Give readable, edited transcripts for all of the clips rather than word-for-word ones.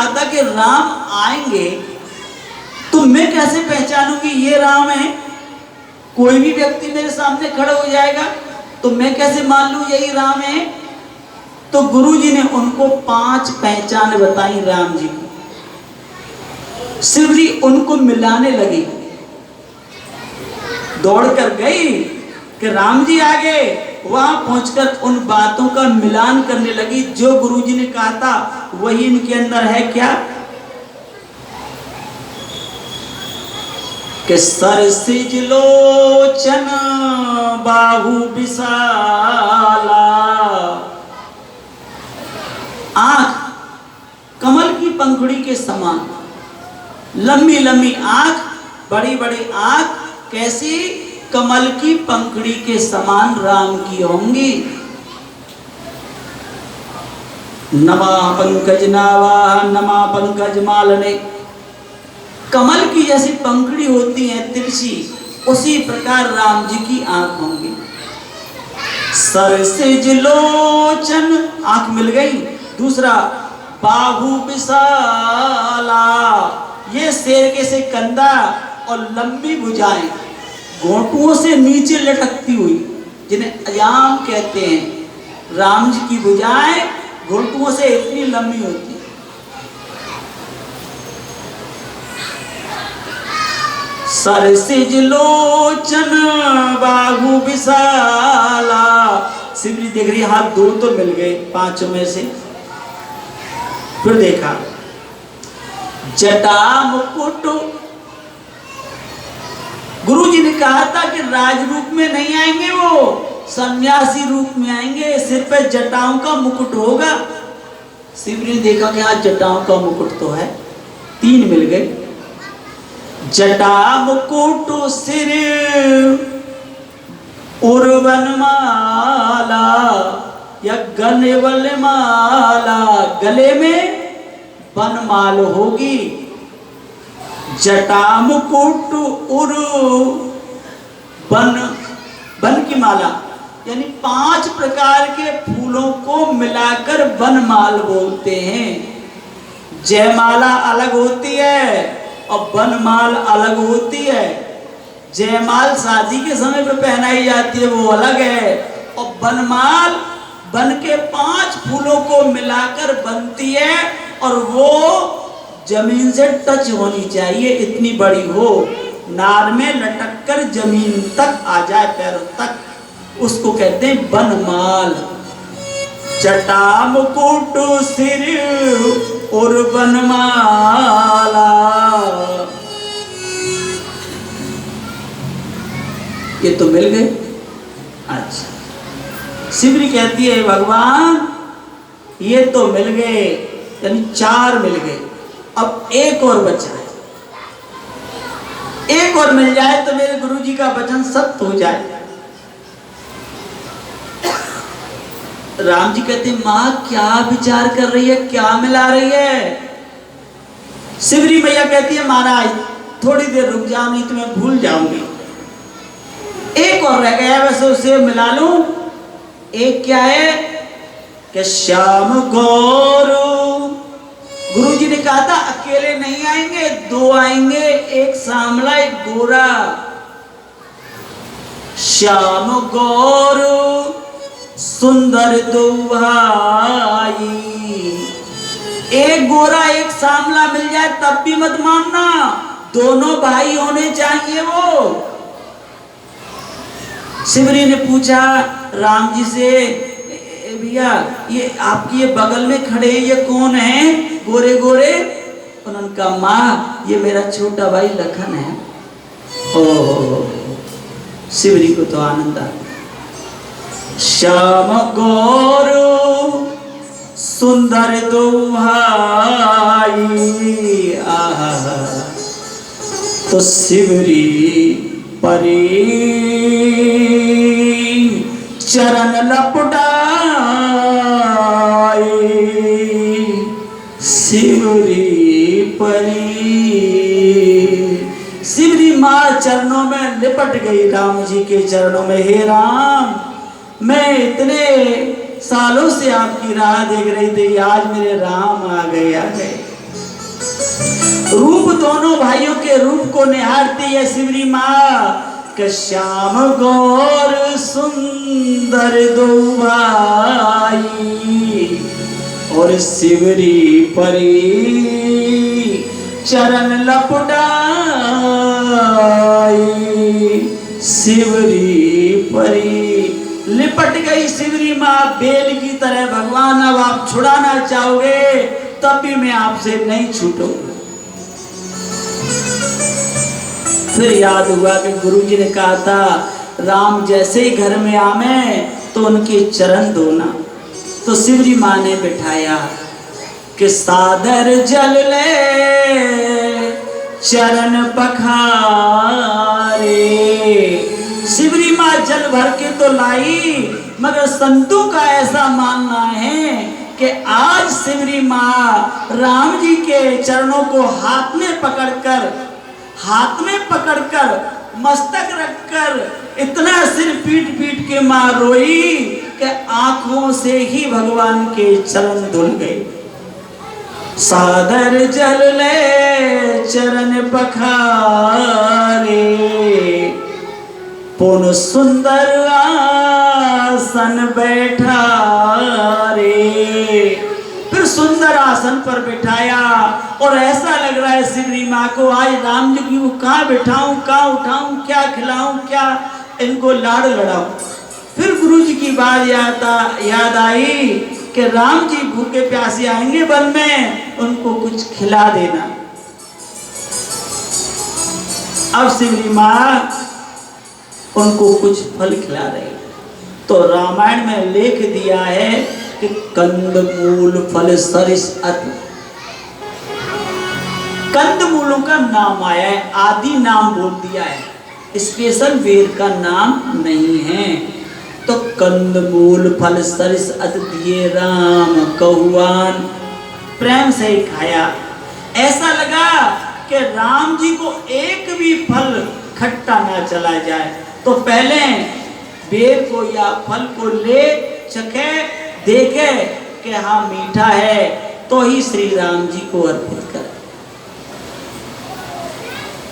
कहा था कि राम आएंगे तो मैं कैसे पहचानूंगी ये राम है। कोई भी व्यक्ति मेरे सामने खड़ा हो जाएगा तो मैं कैसे मान लूं यही राम है। तो गुरुजी ने उनको 5 पहचान बताई राम जी की। शिव जी उनको मिलाने लगी, दौड़कर गई कि राम जी आ गए। वहां पहुंचकर उन बातों का मिलान करने लगी जो गुरुजी ने कहा था वही इनके अंदर है। क्या कि सरसिज लोचन बाहु विशाला, आंख कमल की पंखुड़ी के समान, लंबी लंबी आंख, बड़ी बड़ी आंख, कैसी कमल की पंखुड़ी के समान राम की होंगी। नमा पंकज नावा नमा पंकज मालने, कमल की जैसी पंखुड़ी होती है तिरछी, उसी प्रकार राम जी की आंख होंगी। सरसिज लोचन, आंख मिल गई। दूसरा बाहु विशाला, ये शेर के से कंधा और लंबी भुजाएं, घोंटुओं से नीचे लटकती हुई, जिन्हें अजाम कहते हैं। राम जी की भुजाएं घोंटुओं से इतनी लंबी होती है। सरसिज लोचन बाहु विशाला, शिवजी देख रही हाथ 2 तो मिल गए 5 में से। फिर देखा जटा मुकुट, गुरुजी ने कहा था कि राज रूप में नहीं आएंगे, वो सन्यासी रूप में आएंगे, सिर पे जटाओं का मुकुट होगा। शिवजी ने देखा कि हाँ जटाओं का मुकुट तो है, 3 मिल गए। जटा मुकुट सिर उर्वन माला, या गले माला, गले में बनमाल होगी। जटा मुकुट उर बन की माला, यानी 5 प्रकार के फूलों को मिलाकर बनमाल बोलते हैं। जयमाला अलग होती है और बनमाल अलग होती है। जयमाल शादी के समय पे पहनाई जाती है, वो अलग है। और बनमाल बन के 5 फूलों को मिलाकर बनती है और वो जमीन से टच होनी चाहिए, इतनी बड़ी हो, नार में लटक कर जमीन तक आ जाए, पैरों तक, उसको कहते हैं बनमाल। जटा मुकुट सिर और बनमाला, ये तो मिल गए। अच्छा, शिवरी कहती है भगवान ये तो मिल गए, यानी 4 मिल गए, अब एक और बचा है। एक और मिल जाए तो मेरे गुरुजी का वचन सत्य हो जाए। राम जी कहते माँ क्या विचार कर रही है, क्या मिला रही है। शिवरी मैया कहती है महाराज थोड़ी देर रुक जाओ, नहीं तो मैं भूल जाऊंगी। एक और रह गया, वैसे उसे मिला लूं। एक क्या है कि श्याम गौर, गुरुजी ने कहा था अकेले नहीं आएंगे, 2 आएंगे, एक सांवला एक गोरा। श्याम गौर सुंदर 2 भाई, एक गोरा एक सांवला मिल जाए तब भी मत मानना, दोनों भाई होने चाहिए। वो शिवरी ने पूछा राम जी से, भैया ये आपकी ये बगल में खड़े ये कौन है गोरे गोरे। उन्होंने कहा माँ ये मेरा छोटा भाई लखन है। ओ शिवरी को तो आनंद आ। श्याम गौर सुंदर 2 भाई, आहा तो शिवरी परी चरण लपटाई, शिवरी परी। शिवरी मां चरणों में लिपट गई, राम जी के चरणों में। हे राम मैं इतने सालों से आपकी राह देख रही थी, आज मेरे राम आ गए। रूप दोनों भाइयों के रूप को निहारती है सिवरी माँ कि श्याम गौर सुंदर दो भाई और सिवरी परी चरण लपटाई। सिवरी परी लिपट गई सिवरी माँ बेल की तरह। भगवान अब आप छुड़ाना चाहोगे तब भी मैं आपसे नहीं छूटूंगा। फिर याद हुआ कि गुरुजी ने कहा था राम जैसे ही घर में आवे तो उनके चरण धोना। तो सिवरी माँ ने बिठाया कि सादर जल ले चरण पखारे। सिवरी माँ जल भर के तो लाई, मगर संतों का ऐसा मानना है कि आज सिवरी माँ राम जी के चरणों को हाथ में पकड़कर मस्तक रखकर इतना सिर पीट पीट के मां रोई कि आंखों से ही भगवान के चरण धुल गए। सादर जल ले चरण पखारे पुन सुंदर आसन बैठा रे। फिर सुंदर आसन पर बिठाया और ऐसा लग रहा है सिवरी माँ को आज राम जी की वो कहाँ बिठाऊं, कहाँ उठाऊं, क्या खिलाऊं, क्या इनको लाड़ लड़ाऊं। फिर गुरु जी की बात याद आई कि राम जी भूखे प्यासे आएंगे वन में, उनको कुछ खिला देना। अब सिवरी माँ उनको कुछ फल खिला रही। तो रामायण में लेख दिया है कि कंदमूल फल सरिस अति। कंदमूलों का नाम आया है, आदि नाम बोल दिया है, स्पेशल वेद का नाम नहीं है। तो कंदमूल फल सरिस अति दिए राम कहुआन, प्रेम से ही खाया। ऐसा लगा कि राम जी को एक भी फल खट्टा ना चला जाए। तो पहले बेर को या फल को ले चखे, देखे कि हाँ मीठा है, तो ही श्री राम जी को अर्पित करे।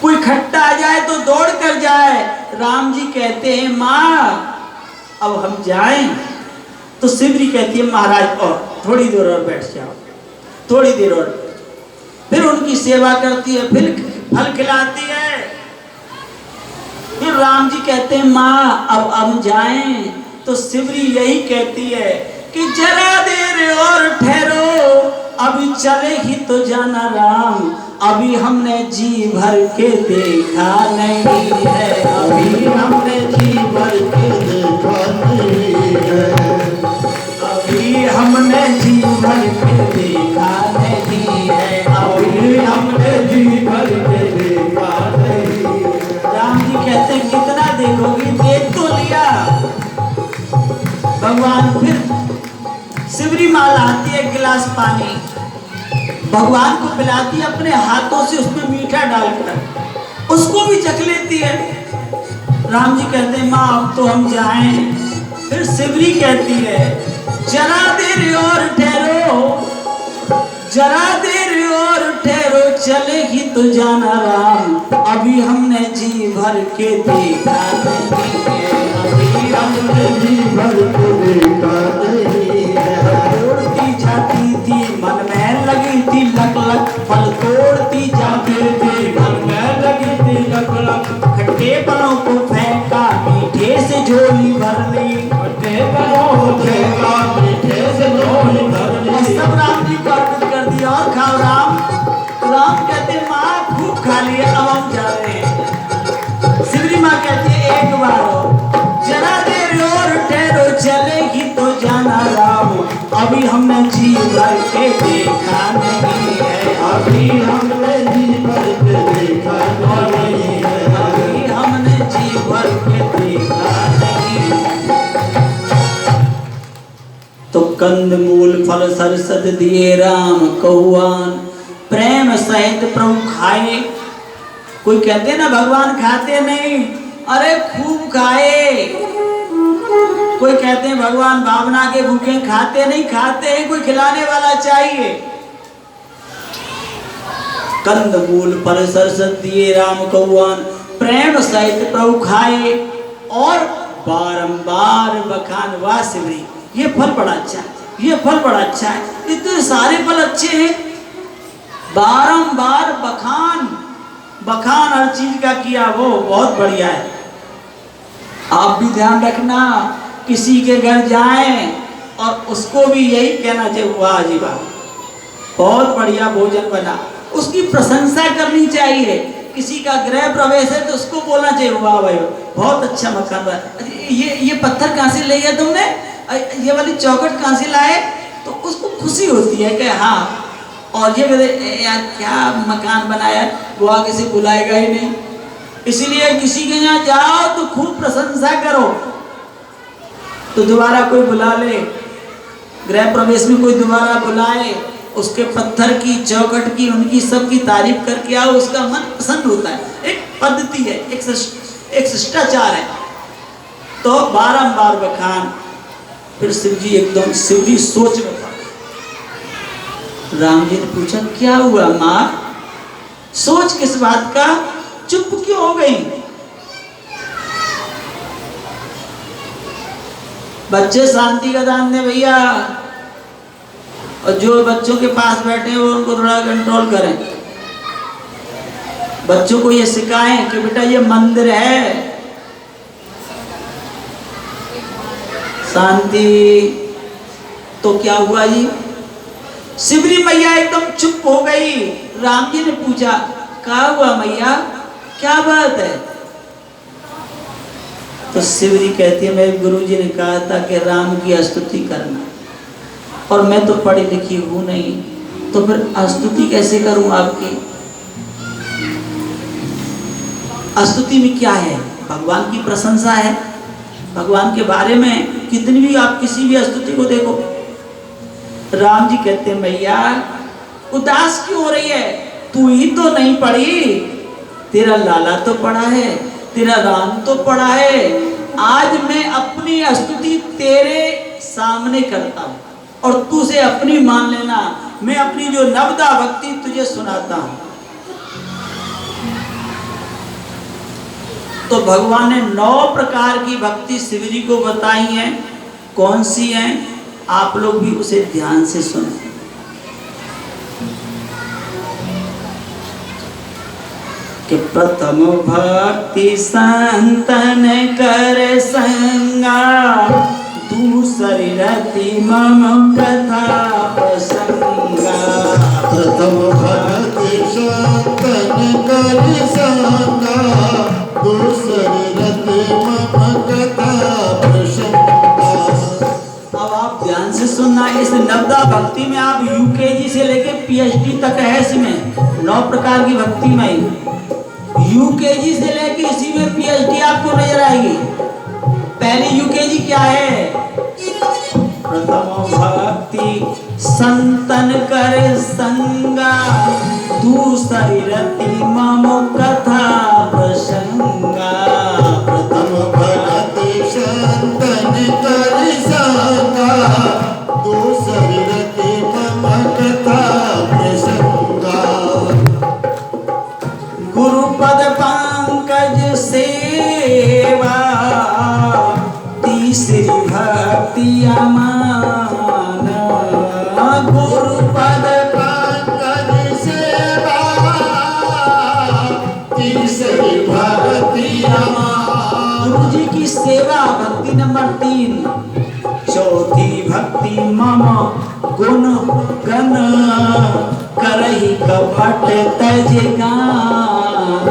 कोई खट्टा आ जाए तो दौड़ कर जाए। राम जी कहते हैं माँ अब हम जाएं। तो सिवरी कहती है महाराज और थोड़ी देर और बैठ जाओ, थोड़ी देर और। फिर उनकी सेवा करती है, फिर फल खिलाती है। फिर राम जी कहते हैं माँ अब हम जाएं। तो सिवरी यही कहती है कि जरा देर और ठहरो, अभी चले ही तो जाना राम, अभी हमने जी भर के देखा नहीं है, अभी हमने जी भर के देखा नहीं है, अभी हमने जी भर के देखा नहीं है, अभी हमने जी भर के देखा नहीं है। राम जी कहते हैं कितना देखोगी, देख तो लिया। भगवान फिर सिवरी माँ लाती है गिलास पानी, भगवान को पिलाती है अपने हाथों से, उसमें मीठा डालकर उसको भी चख लेती है। राम जी कहते हैं माँ अब तो हम जाएं। फिर सिवरी कहती है जरा देर और ठहरो, जरा देर और ठहरो, चले ही तो जाना राम, अभी हमने जी भर के देखा नहीं है, अभी हमने जी भर के देखा नहीं है। तोड़ती जाती थी मन में लगी थी लक लक, फल तोड़ती जाती थी मन में लगी थी लक लक, खट्टे फलों को फेंका मीठे से झोली भर ली, खट्टे फलों को फेंका मीठे से झोली भर ली। सब राम जी को अर्पित कर दिया और खाओ राम। राम कहते माँ खूब खा लिए, अब हम जा रहे हैं। सिवरी माँ कहती है एक बार जरा देर और ठहरो, चले ही तो जाना राम, अभी हमने जी भर के देखा नहीं है, अभी हमने जी भर के देखा नहीं है, अभी हमने जी भर के देखा नहीं। तो कंदमूल फल सरसत दिए राम कहुआन, प्रेम सहित प्रभु खाए। कोई कहते ना भगवान खाते नहीं, अरे खूब खाए। कोई कहते हैं भगवान भावना के भूखे खाते नहीं, खाते हैं, कोई खिलाने वाला चाहिए। कंद मूल फल सरसत दिए राम कौआन, प्रेम सहित प्रभु खाए और बारंबार बखान। वाह सिमरी, ये फल बड़ा अच्छा है, ये फल बड़ा अच्छा है, इतने सारे फल अच्छे हैं। बारंबार बखान, बखान हर चीज का किया, वो बहुत बढ़िया है। आप भी ध्यान रखना, किसी के घर जाएं और उसको भी यही कहना चाहिए, वाह जी वाह, बहुत बढ़िया भोजन बना, उसकी प्रशंसा करनी चाहिए। किसी का गृह प्रवेश है तो उसको बोलना चाहिए, वाह भाई बहुत अच्छा मकान बना, ये पत्थर कहाँ से ले गया तुमने, ये वाली चौखट कहाँ से लाए, तो उसको खुशी होती है कि हाँ। और ये यार क्या मकान बनाया, वो आगे से बुलाएगा ही नहीं। इसीलिए किसी के यहाँ जाओ तो खूब प्रशंसा करो, तो दोबारा कोई बुला ले, गृह प्रवेश में कोई दोबारा बुलाए, उसके पत्थर की चौखट की उनकी सबकी तारीफ करके आओ, उसका मन प्रसन्न होता है। एक पद्धति है, एक शिष्टाचार है। तो बारंबार बखान। फिर शिव जी एकदम, शिव जी सोच में पड़। राम जी ने पूछा क्या हुआ माँ, सोच किस बात का, चुप क्यों हो गई। बच्चे शांति का दान दे भैया, और जो बच्चों के पास बैठे हैं वो उनको थोड़ा कंट्रोल करें। बच्चों को ये सिखाएं कि बेटा ये मंदिर है, शांति। तो क्या हुआ जी, सिमरी मैया एकदम चुप हो गई। राम जी ने पूछा क्या हुआ मैया, क्या बात है। तो सिमरी कहती है मेरे गुरुजी ने कहा था कि राम की स्तुति करना, और मैं तो पढ़ी लिखी हूं नहीं, तो फिर स्तुति कैसे करूं आपकी। स्तुति में क्या है, भगवान की प्रशंसा है। भगवान के बारे में कितनी भी आप किसी भी स्तुति को देखो। राम जी कहते हैं मैया उदास क्यों हो रही है, तू ही तो नहीं पढ़ी, तेरा लाला तो पढ़ा है, तेरा राम तो पढ़ा है। आज मैं अपनी स्तुति तेरे सामने करता हूं और तू से अपनी मान लेना, मैं अपनी जो नवदा भक्ति तुझे सुनाता हूं। तो भगवान ने 9 प्रकार की भक्ति शिवजी को बताई है। कौन सी है, आप लोग भी उसे ध्यान से सुने। कि प्रथम भक्ति संतन कर संगा, दूसरी रति मम कथा प्रसंगा। प्रथम भक्ति संतन कर संगा, दूसरी रति मम कथा प्रसंगा। अब आप ध्यान से सुनना, इस नवदा भक्ति में आप यूकेजी से लेके पीएचडी तक है, इसमें 9 प्रकार की भक्ति में। यूकेजी से लेके इसी में पीएचडी आपको नजर आएगी। पहली यूकेजी क्या है, प्रथम भक्ति संतन कर संगा, दूसरी रति मम कथा प्रसंगा। प्रथम भक्ति संतन कर संगा, दूसरी रति मम कथा प्रसंगा। गुरुपद पंकज सेवा, तीसरी भक्ति अमान। गुरुपद पंकज सेवा, तीसरी भक्ति अमान। गुरु जी की सेवा भक्ति नंबर 3। चौथी भक्ति मम गुण गण, करहि कपट तज गान।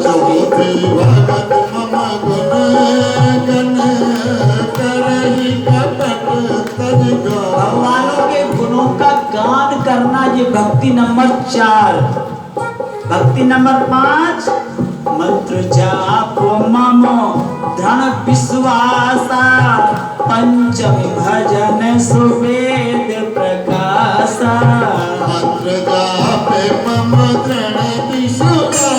चौथी भगत मम गुण गण, करहि कपट तज गान। भगवानों के गुणों का गान करना, ये भक्ति नंबर 4। भक्ति नंबर 5 मंत्र जाप मम धन विश्वासा, पंचमी भजन सुवेद प्रकाशा। मंत्र जाप मम दृढ़ विश्वासा,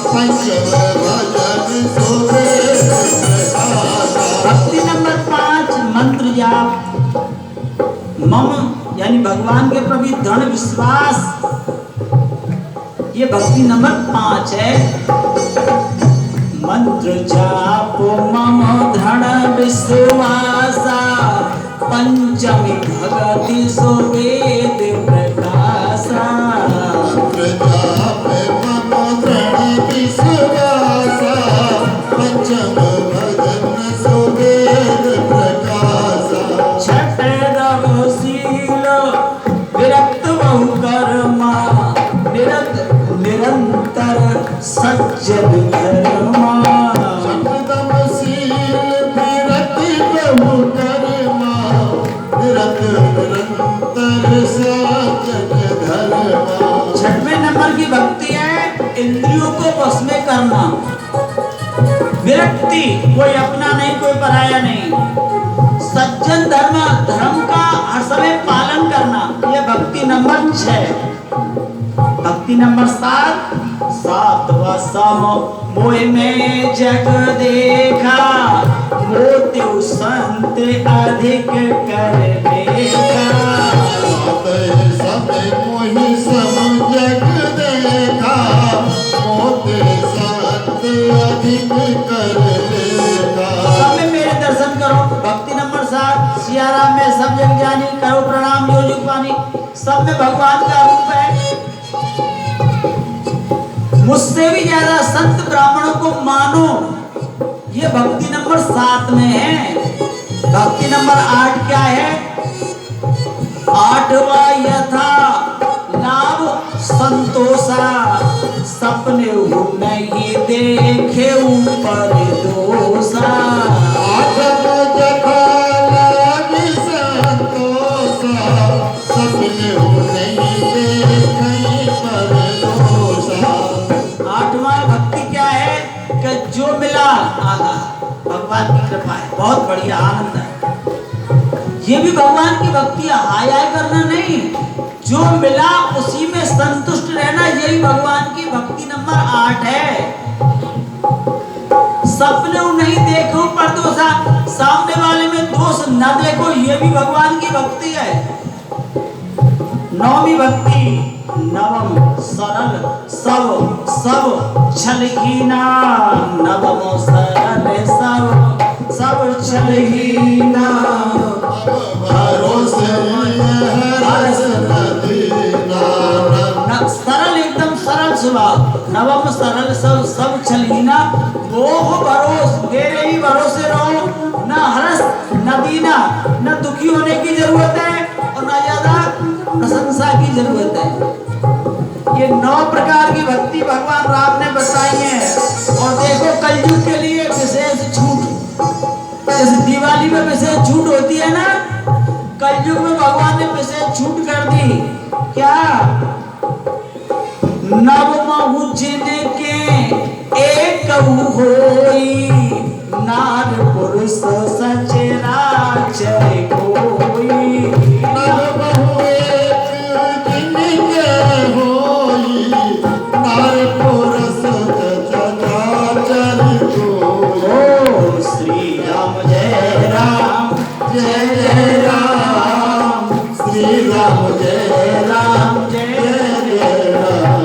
पंचम भजन सुवेद प्रकाशा। भक्ति नंबर 5 मंत्र जाप मम यानी भगवान के प्रति दृढ़ विश्वास, ये भक्ति नंबर 5 है। मंत्र जापो मम दृढ़ विश्वासा, पंचमी भगति सो वेद प्रकाशा। मंत्र जापे मम दृढ़ विश्वासा, पंचम भजन सो वेद प्रकाशा। छठ रवशील विरक्त बहु कर्मा, निरंतर सज्जन धर्मा। शब्दमशील विरत प्रभु कर्मा, निरंतर सज्जन धर्मा। छठवें नंबर की भक्ति है इंद्रियों को वश में करना, विरक्ति, कोई अपना नहीं कोई पराया नहीं, सज्जन धर्म का हर समय पालन करना, यह भक्ति नंबर 6। भक्ति नंबर 7, सातवां सम मोह में जग देखा, मोत्यु संत अधिक कर देखा। समय मोहि सम जग देखा, मोते संत अधिक कर देखा। सब में मेरे दर्शन करो। भक्ति नंबर 7, सियाराम में सब जग जानी, करो प्रणाम जो जुग पानी। सब में भगवान का रूप है। मुझसे भी ज्यादा संत ब्राह्मणों को मानो, ये भक्ति नंबर 7 में है। भक्ति नंबर 8 क्या है? 8वां यथा लाभ संतोषा, सपने नहीं देखे ऊपर दोषा। 8वां यथा लाभ संतोषा, सपने नहीं देखे पर दोषा। 8वां भक्ति क्या है कि जो मिला, आहा, भगवान की कृपा है, बहुत बढ़िया, आनंद है। ये भी भगवान की भक्ति है, हाय हाय करना नहीं, जो मिला उसी में संतुष्ट रहना, यही भगवान की भक्ति नंबर 8 है। सपने नहीं देखो पर दोषा, सामने वाले में दोष न देखो, ये भी भगवान की भक्ति है। 9वीं भक्ति, नवम सरल सब छलहीना, नवम सरल सब छलहीना। भरोसे हरस नदीना। सरल, एकदम सरल स्वभाव, नवम सरल सब छलहीना। मोह भरोस, मेरे ही भरोसे रहो, न हरस न दीना, न दुखी होने की जरूरत है और न ज्यादा प्रशंसा की जरूरत है। ये 9 प्रकार की भक्ति भगवान राम ने बताई है। और देखो कलयुग के लिए विशेष छूट, जैसे दिवाली में विशेष छूट होती है ना, कलयुग में भगवान ने विशेष छूट कर दी। क्या? नव महु जिनके एक होई, नार पुरुष सचराचर कोई। नव बहु एक जिनके होई, नार पुरुष सचराचर कोई। ओ श्री राम जय राम जय जय राम, श्री राम जय राम जय जय राम।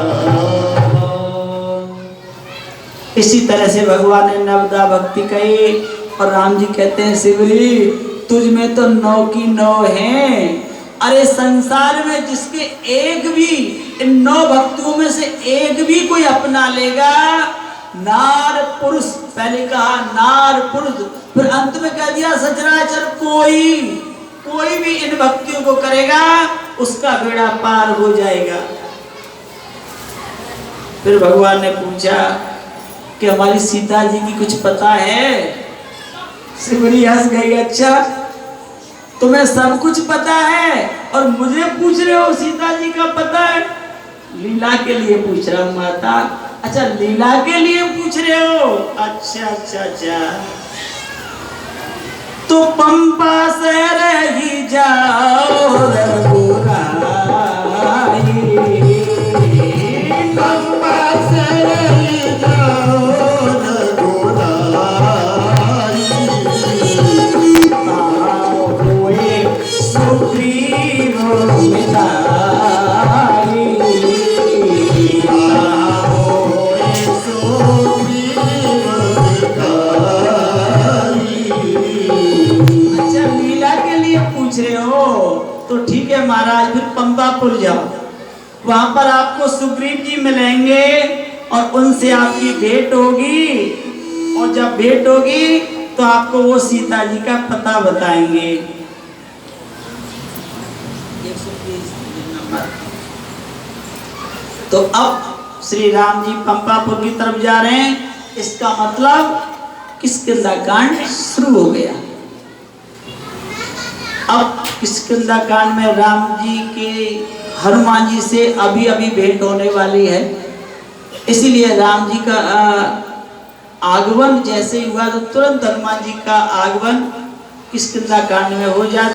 इसी तरह से भगवान ने नवदा भक्ति कही और राम जी कहते हैं शिवरी तुझ में तो 9 की 9 हैं। अरे संसार में जिसके एक भी इन 9 भक्तों में से एक भी कोई अपना लेगा, नार पुरुष, पहले कहा नार पुरुष, फिर अंत में कह दिया सचराचर कोई भी इन भक्तियों को करेगा उसका बेड़ा पार हो जाएगा। फिर भगवान ने पूछा कि हमारी सीता जी की कुछ पता है? शिवरी हंस गई, अच्छा तुम्हें सब कुछ पता है और मुझे पूछ रहे हो सीता जी का पता है? लीला के लिए पूछ रहा हूं माता। अच्छा लीला के लिए पूछ रहे हो? अच्छा तो पंपा से रही जाओ रघुराई, पंपा से रही जाओ रघुराई। सुग्रीव आज फिर पंपापुर जाओ, वहां पर आपको सुग्रीव जी मिलेंगे और उनसे आपकी भेंट होगी, और जब भेंट होगी तो आपको वो सीता जी का पता बताएंगे। तो अब श्री राम जी पंपापुर की तरफ जा रहे हैं, इसका मतलब किष्किंधा कांड शुरू हो गया। अब किष्किंधा कांड में राम जी के हनुमान जी से अभी अभी भेंट होने वाली है, इसीलिए राम जी का आगमन जैसे हुआ तो तुरंत हनुमान जी का आगमन किष्किंधा कांड में हो जाता।